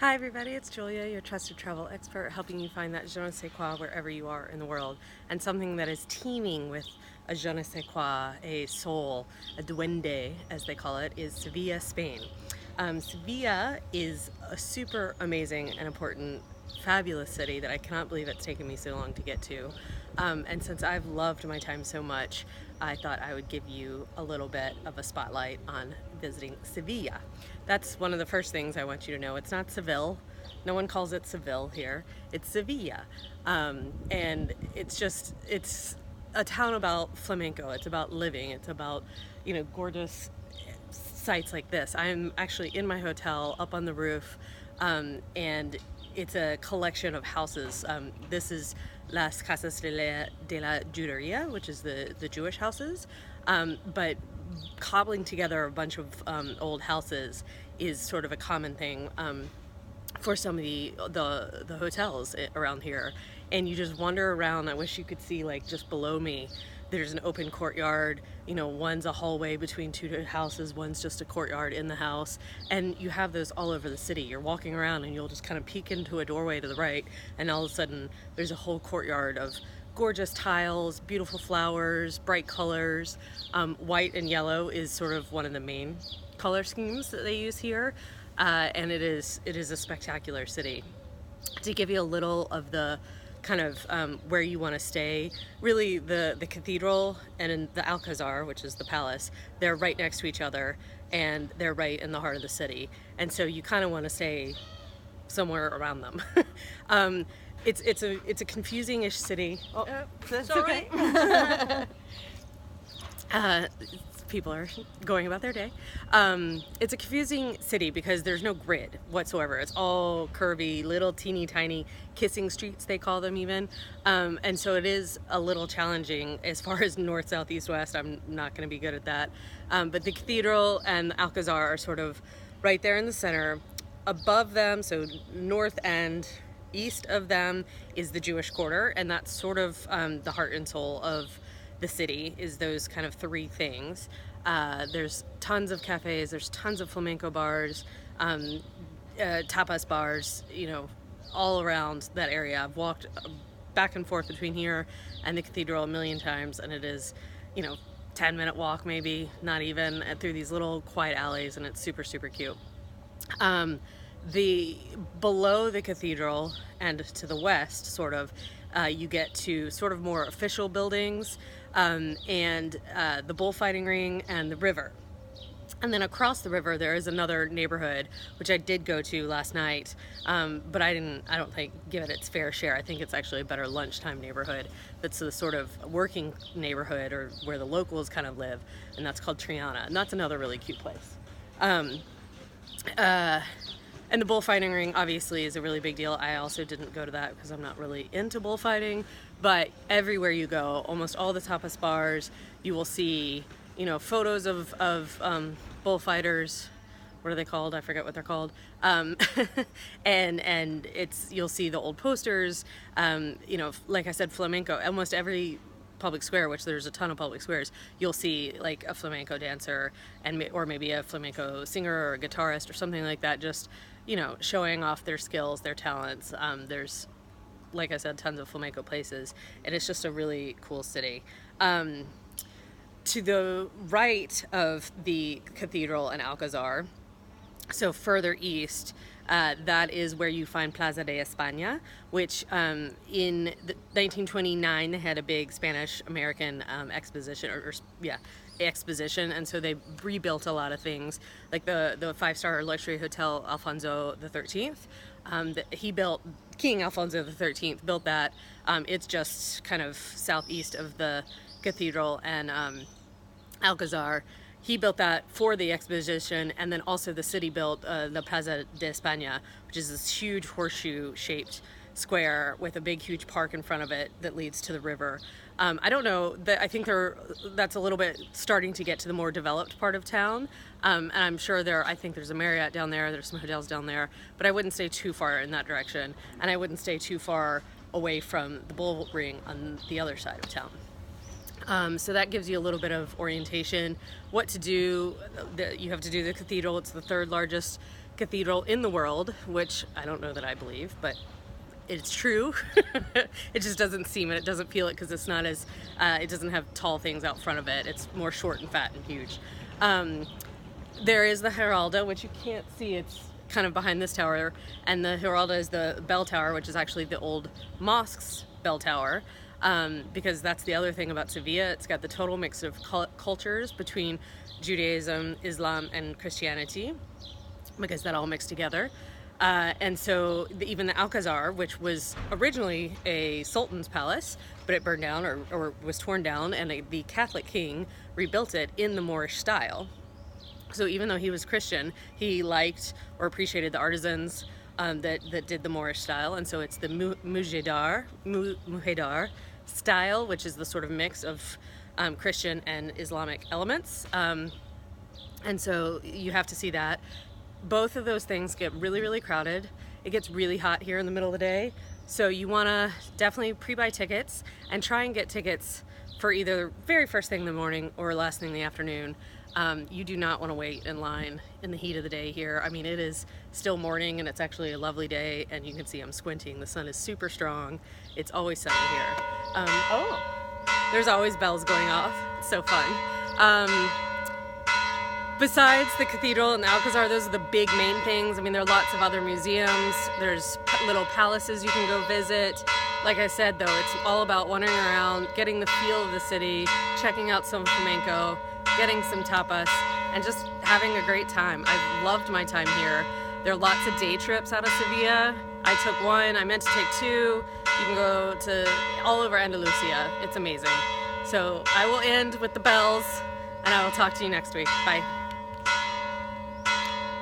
Hi everybody, it's Julia, your trusted travel expert, helping you find that je ne sais quoi wherever you are in the world. And something that is teeming with a je ne sais quoi, a soul, a duende as they call it, is Sevilla, Spain. Sevilla is a super amazing and important, fabulous city that I cannot believe it's taken me so long to get to. And since I've loved my time so much, I thought I would give you a little bit of a spotlight on visiting Sevilla. That's one of the first things I want you to know. It's not Seville. No one calls it Seville here. It's Sevilla. And it's a town about flamenco. It's about living. It's about, gorgeous sites like this. I'm actually in my hotel up on the roof, and it's a collection of houses. This is Las Casas de la Juderia, which is the Jewish houses, but cobbling together a bunch of old houses is sort of a common thing for some of the hotels around here. And you just wander around. I wish you could see, like, just below me there's an open courtyard. One's a hallway between two houses, one's just a courtyard in the house, and you have those all over the city. You're walking around and you'll just kind of peek into a doorway to the right, and all of a sudden there's a whole courtyard of gorgeous tiles, beautiful flowers, bright colors. White and yellow is sort of one of the main color schemes that they use here, and it is a spectacular city. To give you a little of the kind of where you want to stay, really the cathedral and the Alcazar, which is the palace, they're right next to each other, and they're right in the heart of the city, and so you kind of want to stay somewhere around them. It's a confusing-ish city. Oh, that's sorry. Okay. People are going about their day. It's a confusing city because there's no grid whatsoever. It's all curvy, little teeny tiny kissing streets, they call them even. And so it is a little challenging as far as north, south, east, west. I'm not going to be good at that. But the cathedral and the Alcazar are sort of right there in the center. Above them, so north and east of them, is the Jewish quarter, and that's sort of the heart and soul of the city, is those kind of three things. There's tons of cafes, there's tons of flamenco bars, tapas bars, all around that area. I've walked back and forth between here and the cathedral a million times, and it is, 10-minute walk maybe, not even, through these little quiet alleys, and it's super, super cute. Below the cathedral and to the west, sort of, you get to sort of more official buildings, and the bullfighting ring and the river. And then across the river there is another neighborhood, which I did go to last night, but I don't think give it its fair share. I think it's actually a better lunchtime neighborhood. That's the sort of working neighborhood, or where the locals kind of live, and that's called Triana, and that's another really cute place. And the bullfighting ring obviously is a really big deal. I also didn't go to that because I'm not really into bullfighting, but everywhere you go, almost all the tapas bars, you will see, photos of bullfighters. What are they called? I forget what they're called. And you'll see the old posters. Like I said, flamenco. Almost every public square, which there's a ton of public squares, you'll see like a flamenco dancer or maybe a flamenco singer or a guitarist or something like that, just showing off their skills, their talents. There's, like I said, tons of flamenco places, and it's just a really cool city. To the right of the cathedral and Alcazar, so further east, that is where you find Plaza de España, which in 1929 they had a big Spanish-American exposition, exposition, and so they rebuilt a lot of things, like the five-star luxury hotel Alfonso XIII. He built, King Alfonso XIII built that. It's just kind of southeast of the cathedral and Alcazar. He built that for the exposition, and then also the city built the Plaza de España, which is this huge horseshoe-shaped square with a big, huge park in front of it that leads to the river. I don't know, I think that's a little bit starting to get to the more developed part of town, and I'm sure I think there's a Marriott down there, there's some hotels down there, but I wouldn't stay too far in that direction, and I wouldn't stay too far away from the bull ring on the other side of town. So that gives you a little bit of orientation, what to do. You have to do the cathedral. It's the third largest cathedral in the world, which I don't know that I believe, but it's true. It just doesn't seem it. It doesn't feel it because it's not as, it doesn't have tall things out front of it. It's more short and fat and huge. There is the Giralda, which you can't see. It's kind of behind this tower. And the Giralda is the bell tower, which is actually the old mosque's bell tower. Because that's the other thing about Sevilla. It's got the total mix of cultures between Judaism, Islam, and Christianity, because that all mixed together. And so even the Alcazar, which was originally a sultan's palace, but it burned down or was torn down, and the Catholic king rebuilt it in the Moorish style. So even though he was Christian, he liked or appreciated the artisans that did the Moorish style, and so it's the Mujaddar style, which is the sort of mix of Christian and Islamic elements. And so you have to see that. Both of those things get really, really crowded. It gets really hot here in the middle of the day. So you wanna definitely pre-buy tickets and try and get tickets for either very first thing in the morning or last thing in the afternoon. You do not wanna wait in line in the heat of the day here. I mean, it is still morning and it's actually a lovely day, and you can see I'm squinting. The sun is super strong. It's always sunny here. There's always bells going off. It's so fun. Besides the cathedral and the Alcazar, those are the big main things. I mean, there are lots of other museums. There's little palaces you can go visit. Like I said, though, it's all about wandering around, getting the feel of the city, checking out some flamenco, getting some tapas, and just having a great time. I've loved my time here. There are lots of day trips out of Sevilla. I took one. I meant to take two. You can go to all over Andalusia. It's amazing. So I will end with the bells, and I will talk to you next week. Bye.